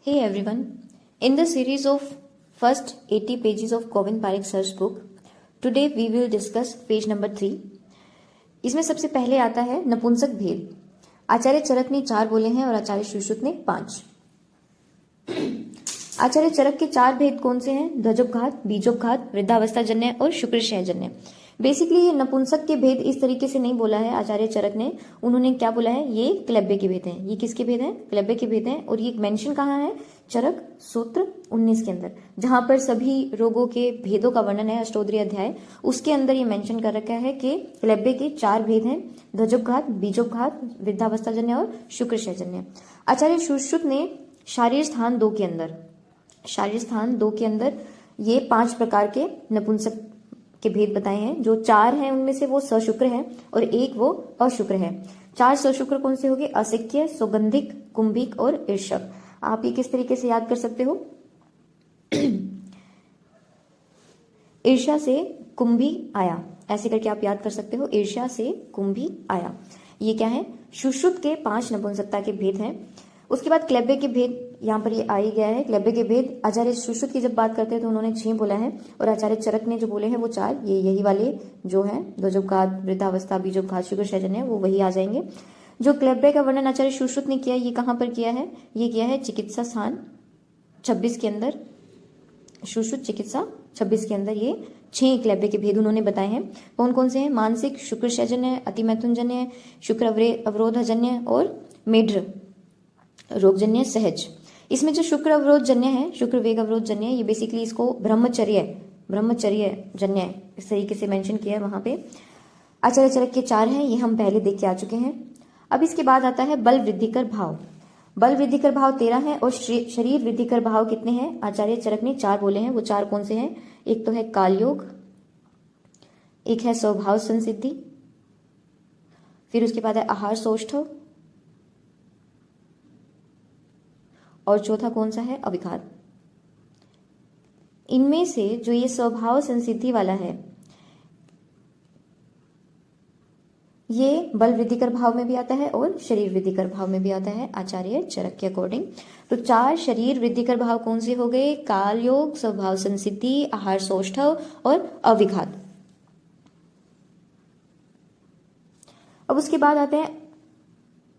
Hey everyone, in the series of first 80 pages of Govind Parekh sir's book, today we will discuss page number 3. इसमें सबसे पहले आता है नपुंसक भेद. आचार्य चरक ने 4 बोले हैं और आचार्य सुश्रुत ने 5. आचार्य चरक के 4 भेद कौन से हैं? ध्वजोपघात, बीजोपघात, वृद्धावस्थाजन्य और शुक्रक्षयजन्य. बेसिकली ये नपुंसक के भेद इस तरीके से नहीं बोला है आचार्य चरक ने. उन्होंने क्या बोला है? ये क्लब्बे के भेद हैं. ये किसके भेद हैं? क्लब्बे के भेद हैं. और ये मेंशन कहाँ है? चरक सूत्र 19 के अंदर, जहां पर सभी रोगों के भेदों का वर्णन है, अष्टोत्तरीय अध्याय, उसके अंदर ये मेंशन कर रखा है कि क्लब्बे के 4 भेद हैं: ध्वजोपघात, बीजोपघात, वृद्धावस्थाजन्य और शुक्रक्षयजन्य. आचार्य सुश्रुत ने शारीर स्थान 2 के अंदर ये 5 प्रकार के नपुंसक के भेद बताए हैं. जो 4 हैं उनमें से वो सशुक्र है और एक वो अशुक्र है. 4 सशुक्र कौन से हो गए? असिक्य, सौगंधिक, कुंभिक और ईर्षक. आप ये किस तरीके से याद कर सकते हो? ईर्ष्या से कुंभी आया, ऐसे करके आप याद कर सकते हो. ईर्ष्या से कुंभी आया, ये क्या है? सुश्रुत के 5 नपुंसकता के भेद हैं. उसके बाद क्लब्बे के भेद यहाँ पर ये आ ही गया है. क्लब्बे के भेद आचार्य सुश्रुत की जब बात करते हैं तो उन्होंने 6 बोला है और आचार्य चरक ने जो बोले हैं वो 4. ये यही वाले जो है ध्वजोपघात, वृद्धावस्था, बीजोपघात, शुक्रक्षयजन्य, वो वही आ जाएंगे. जो क्लब्बे का वर्णन आचार्य सुश्रुत ने किया, ये कहाँ पर किया है? ये किया है चिकित्सा स्थान 26 के अंदर. सुश्रुत चिकित्सा 26 के अंदर ये 6 क्लब्बे के भेद उन्होंने बताए हैं. कौन कौन से हैं? मानसिक, शुक्रक्षयजन्य, अतिमैथुनजन्य, शुक्र अवरोधजन्य और मेढ्र रोगजन्य सहज. इसमें जो शुक्र अवरोधजन्य है, शुक्र वेग अवरोधजन्य, ये बेसिकली इसको ब्रह्मचर्य जन्य इस तरीके से मेंशन किया है वहां पे. आचार्य चरक के 4 हैं, ये हम पहले देख के आ चुके हैं. अब इसके बाद आता है बल वृद्धिकर भाव. बल वृद्धिकर भाव 13 है और शरीर वृद्धिकर भाव कितने हैं? आचार्य चरक ने 4 बोले हैं. वो 4 कौन से हैं? एक तो है कालयोग, एक है स्वभाव संसिद्धि, फिर उसके बाद है आहार सौष्ठव, और चौथा कौन सा है? अविघात. इनमें से जो ये स्वभाव संसिद्धि वाला है, ये बल वृद्धिकर भाव में भी आता है और शरीर वृद्धिकर भाव में भी आता है आचार्य चरक के अकॉर्डिंग. तो 4 शरीर वृद्धिकर भाव कौन से हो गए? कालयोग, स्वभाव संसिद्धि, आहार सौष्ठव और अविघात. अब उसके बाद आते हैं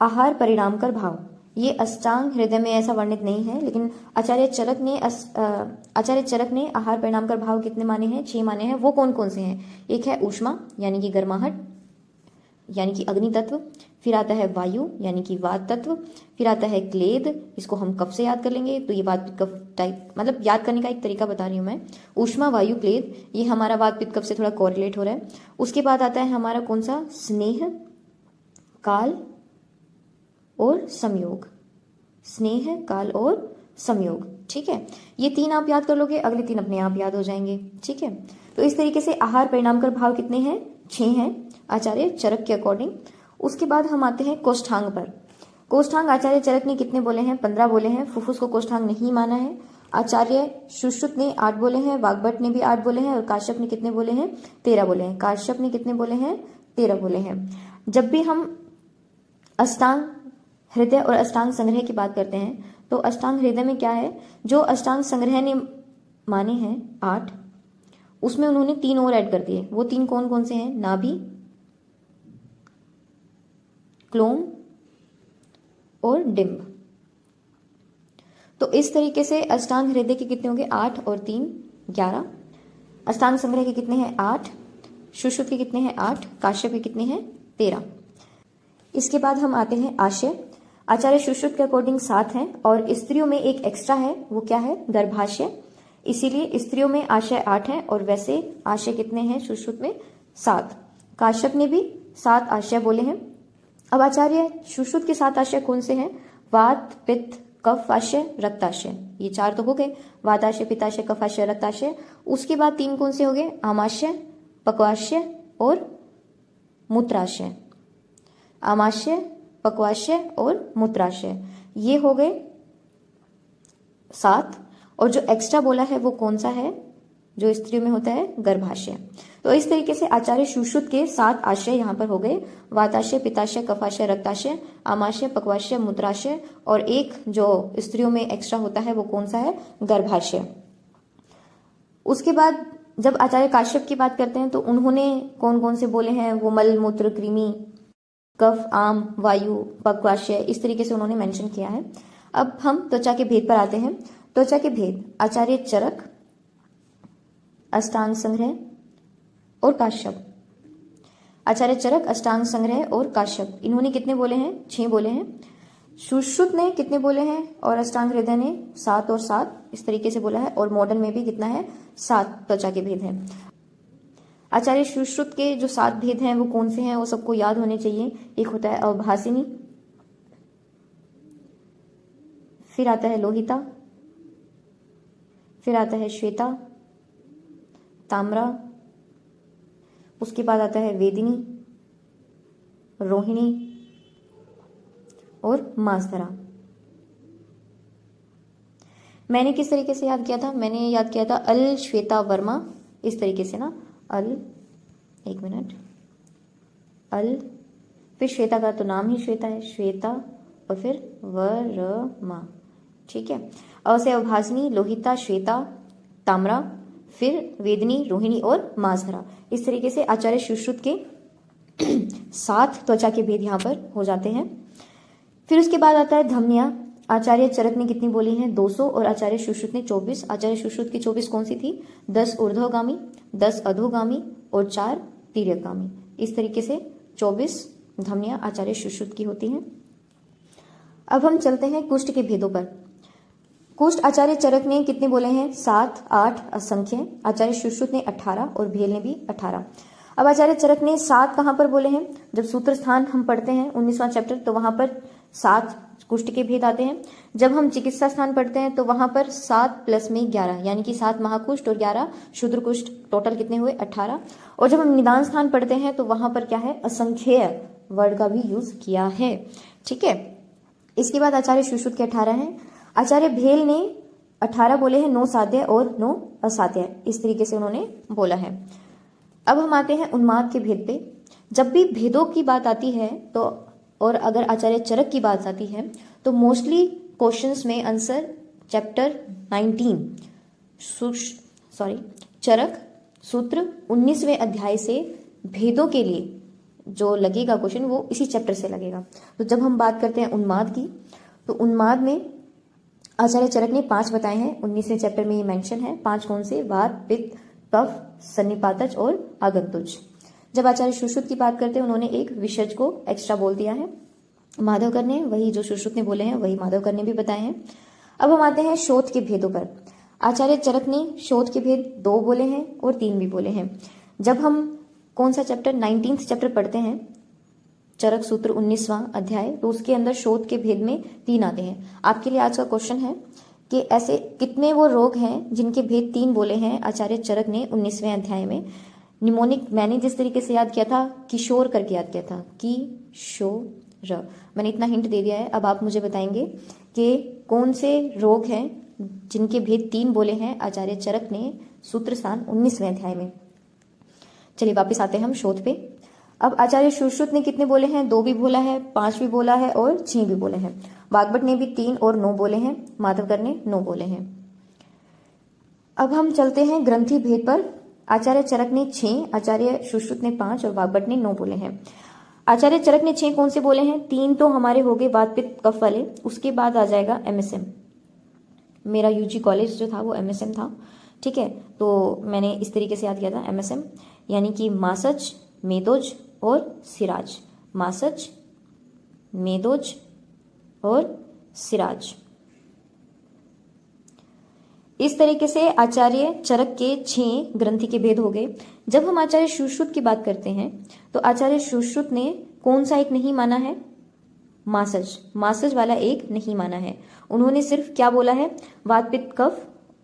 आहार परिणामकर भाव. ये अष्टांग हृदय में ऐसा वर्णित नहीं है, लेकिन आचार्य चरक ने आहार परिणामकर भाव कितने माने हैं? 6 माने हैं. वो कौन कौन से हैं? एक है ऊष्मा यानी कि गर्माहट यानी कि अग्नि तत्व, फिर आता है वायु यानी कि वात तत्व, फिर आता है क्लेद, इसको हम कफ से याद कर लेंगे. तो ये वात पित्त कफ टाइप, मतलब याद करने का एक तरीका बता रही हूं मैं. ऊष्मा, वायु, क्लेद, ये हमारा वात पित्त कफ से थोड़ा कोरिलेट हो रहा है. उसके बाद आता है हमारा कौन सा? स्नेह, काल और संयोग. स्नेह, काल और संयोग. ठीक है, ये 3 आप याद कर लोगे, अगले 3 अपने आप याद हो जाएंगे. ठीक है, तो इस तरीके से आहार परिणामकर भाव कितने हैं? 6 हैं आचार्य चरक के अकॉर्डिंग. उसके बाद हम आते हैं कोष्ठांग पर. कोष्ठांग आचार्य चरक ने कितने बोले हैं? 15 बोले हैं. फुफ्फुस को कोष्ठांग नहीं माना है. आचार्य सुश्रुत ने 8 बोले हैं, वाग्भट ने भी 8 बोले हैं और काश्यप ने कितने बोले हैं? 13 बोले हैं. काश्यप ने कितने बोले हैं? 13 बोले हैं. जब भी हम अष्टांग हृदय और अष्टांग संग्रह की बात करते हैं तो अष्टांग हृदय में क्या है? जो अष्टांग संग्रह ने माने हैं 8, उसमें उन्होंने 3 और ऐड कर दिए. वो 3 कौन कौन से हैं? नाभि, क्लोम और डिंब. तो इस तरीके से अष्टांग हृदय के कितने होंगे? 8 और 3 11. अष्टांग संग्रह के कितने हैं? 8. सुश्रुत के कितने हैं? 8. काश्यप के कितने हैं? 13. इसके बाद हम आते हैं आशय. आचार्य सुश्रुत के अकॉर्डिंग 7 हैं और स्त्रियों में एक एक्स्ट्रा है. वो क्या है? गर्भाशय. इसीलिए स्त्रियों में आशय 8 है और वैसे आशय कितने हैं सुश्रुत में? 7. काश्यप ने भी 7 आशय बोले हैं. अब आचार्य सुश्रुत के 7 आशय कौन से हैं? वात, पित्त, कफ आशय, रक्ताशय. ये 4 तो हो गए, वाताशय, पित्ताशय, कफाशय, रक्ताशय. उसके बाद 3 कौन से हो गए? आमाशय, पक्वाशय और मूत्राशय. आमाशय, पक्वाशय और मूत्राशय, ये हो गए 7. और जो एक्स्ट्रा बोला है वो कौन सा है? जो स्त्रियों में होता है गर्भाशय। तो इस तरीके से आचार्य सुश्रुत के 7 आशय यहाँ पर हो गए, वाताशय, पित्ताशय, कफाशय, रक्ताशय, आमाशय, पक्वाशय, मूत्राशय, और एक जो स्त्रियों में एक्स्ट्रा होता है वो कौन सा है, गर्भाशय। उसके बाद जब आचार्य काश्यप की बात करते हैं तो उन्होंने कौन कौन से बोले हैं, वो मल, मूत्र, कृमि, कफ, आम, वायु, पक्वाशय, इस तरीके से उन्होंने मेंशन किया है। अब हम त्वचा के भेद पर आते हैं। त्वचा के भेद आचार्य चरक, अष्टांग संग्रह और काश्यप। आचार्य चरक, अष्टांग संग्रह और काश्यप, इन्होंने कितने बोले हैं, 6 बोले हैं। सुश्रुत ने कितने बोले हैं, और अष्टांग हृदय ने 7 और 7 इस तरीके से बोला है, और मॉडर्न में भी कितना है, 7 त्वचा के भेद हैं। आचार्य सुश्रुत के जो 7 भेद हैं वो कौन से हैं, वो सबको याद होने चाहिए। एक होता है अवभासिनी, फिर आता है लोहिता, फिर आता है श्वेता, ताम्रा, उसके बाद आता है वेदिनी, रोहिणी और मासधरा। मैंने किस तरीके से याद किया था, मैंने याद किया था अल, श्वेता, वर्मा, इस तरीके से ना, अल, एक मिनट, अल, फिर श्वेता का तो नाम ही श्वेता है, श्वेता, और फिर वर्मा, ठीक है। अ से अवभासिनी, लोहिता, श्वेता, ताम्रा, फिर वेदिनी, रोहिणी और मासधरा। इस तरीके से आचार्य सुश्रुत के 7 त्वचा के भेद यहाँ पर हो जाते हैं। फिर उसके बाद आता है धमनियां। आचार्य चरक ने कितनी बोली हैं, 200, और आचार्य सुश्रुत ने 24। आचार्य सुश्रुत की 24 कौन सी थी, 10 ऊर्ध्वगामी, 10 अधोगामी और 4 तिर्यकगामी। इस तरीके से 24 धमनियां आचार्य सुश्रुत की होती हैं। अब हम चलते हैं कुष्ठ के भेदों पर। कुष्ठ आचार्य चरक ने कितने बोले हैं, 7, 8 असंख्य। आचार्य सुश्रुत ने 18 और भेल ने भी 18। अब आचार्य चरक ने 7 कहां पर बोले हैं, जब सूत्र स्थान हम पढ़ते हैं 19वां चैप्टर, तो वहां पर 7 कुष्ठ के भेद आते हैं। जब हम चिकित्सा स्थान पढ़ते हैं तो वहां पर 7 प्लस में 11, यानी कि 7 महाकुष्ठ और 11 शूद्र कुष्ठ, टोटल कितने हुए, 18। और जब हम निदान स्थान पढ़ते हैं तो वहां पर क्या है, असंख्य वर्ड का भी यूज किया है, ठीक है। इसके बाद आचार्य सुश्रुत के 18 हैं। आचार्य भेल ने 18 बोले हैं, 9 साध्य और 9 असाध्य, इस तरीके से उन्होंने बोला है। अब हम आते हैं उन्माद के भेद पे। जब भी भेदों की बात आती है तो, और अगर आचार्य चरक की बात आती है तो मोस्टली क्वेश्चंस में आंसर चैप्टर 19 चरक सूत्र 19वें अध्याय से भेदों के लिए जो लगेगा क्वेश्चन वो इसी चैप्टर से लगेगा। तो जब हम बात करते हैं उन्माद की, तो उन्माद में आचार्य चरक ने 5 बताए हैं, 19वें चैप्टर में ये मेंशन है। 5 कौन से, वात, पित्त, कफ, सन्निपातज और आगंतुज। जब आचार्य सुश्रुत की बात करते हैं उन्होंने एक विषज को एक्स्ट्रा बोल दिया है। माधवकर ने वही जो सुश्रुत ने बोले हैं वही माधवकर ने भी बताए हैं। अब हम आते हैं शोथ के भेदों पर। आचार्य चरक ने शोथ के भेद 2 बोले हैं और 3 भी बोले हैं। जब हम कौन सा चैप्टर, 19th चैप्टर पढ़ते हैं, चरक सूत्र 19वां अध्याय, तो उसके अंदर शोथ के भेद में 3 आते हैं। आपके लिए आज का क्वेश्चन है कि ऐसे कितने वो रोग हैं जिनके भेद 3 बोले हैं आचार्य चरक ने 19वें अध्याय में। निमोनिक मैंने जिस तरीके से याद किया था, किशोर करके याद किया था, किशोर, मैंने इतना हिंट दे दिया है। अब आप मुझे बताएंगे कि कौन से रोग हैं जिनके भेद 3 बोले हैं आचार्य चरक ने सूत्र स्थान 19वें अध्याय में। चलिए वापस आते हैं हम शोध पे। अब आचार्य सुश्रुत ने कितने बोले हैं, 2 भी बोला है, 5 भी बोला है और 6 भी बोले हैं। वाग्भट ने भी 3 और 9 बोले हैं, माधवकर ने 9 बोले हैं। अब हम चलते हैं ग्रंथि भेद पर। आचार्य चरक ने 6, आचार्य सुश्रुत ने 5 और वाग्भट ने 9 बोले हैं। आचार्य चरक ने 6 कौन से बोले हैं, 3 तो हमारे हो गए वात पित्त कफ वाले, उसके बाद आ जाएगा एमएसएम। मेरा यूजी कॉलेज जो था वो एमएसएम था, ठीक है। तो मैंने इस तरीके से याद किया था एमएसएम, यानी कि मासज, मेदोज और सिराज। मासज, मेदोज और सिराज। इस तरीके से आचार्य चरक के 6 ग्रंथि के भेद हो गए। जब हम आचार्य सुश्रुत की बात करते हैं तो आचार्य सुश्रुत ने कौन सा एक नहीं माना है, मासज, मासज वाला एक नहीं माना है। उन्होंने सिर्फ क्या बोला है, वात पित्त कफ,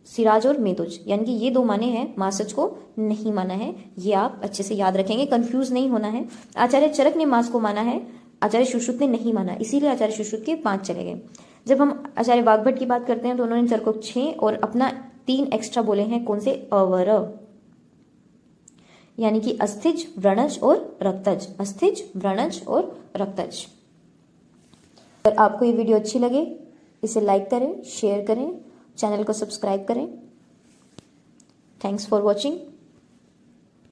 सिराज और मेदोज, यानी कि ये 2 माने हैं, मासज को नहीं माना है। ये आप अच्छे से याद रखेंगे, कंफ्यूज नहीं होना है। आचार्य चरक ने मास को माना है, आचार्य सुश्रुत ने नहीं माना, इसीलिए आचार्य सुश्रुत के 5 चले गए। जब हम आचार्य वाग्भट की बात करते हैं तो उन्होंने चरक को 6 और अपना 3 एक्स्ट्रा बोले हैं, कौन से? अवर, यानी कि अस्थिज, व्रणज और रक्तज। अस्थिज, व्रणज और रक्तज। अगर आपको ये वीडियो अच्छी लगे इसे लाइक करें, शेयर करें, चैनल को सब्सक्राइब करें। Thanks for watching.